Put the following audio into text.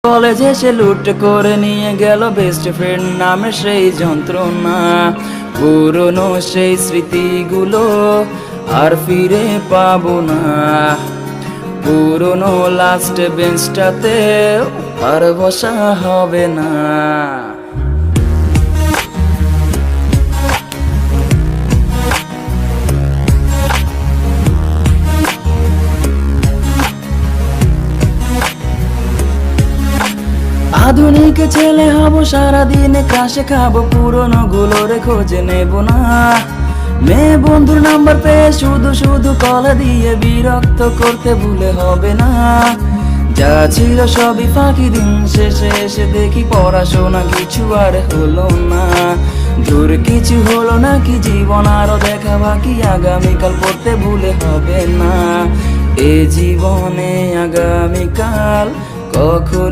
কলেজে সে লুট করে নিয়ে গেল বেস্ট ফ্রেন্ড নামে সেই যন্ত্রণা। পুরনো সেই স্মৃতিগুলো আর ফিরে পাবো না। পুরনো লাস্ট বেঞ্চটাতে আর বসা হবে না। আধুনিক ছেলে হব, সারাদিন ক্রাশে খাবো, পুরনো গুলোরে খোঁজে নেব না। মেয়ে বন্ধুর নাম্বার পেয়ে শুধু শুধু কল দিয়ে বিরক্ত করতে ভুলে হবে না। যা ছিল সবই ফাঁকি, দিন শেষে এসে দেখি পড়াশোনা কিছু আর হলো না। দূর কিছু হলো না কি, জীবন আরো দেখা বাকি, আগামীকাল পড়তে ভুলে হবে না। এ জীবনে আগামীকাল কখনো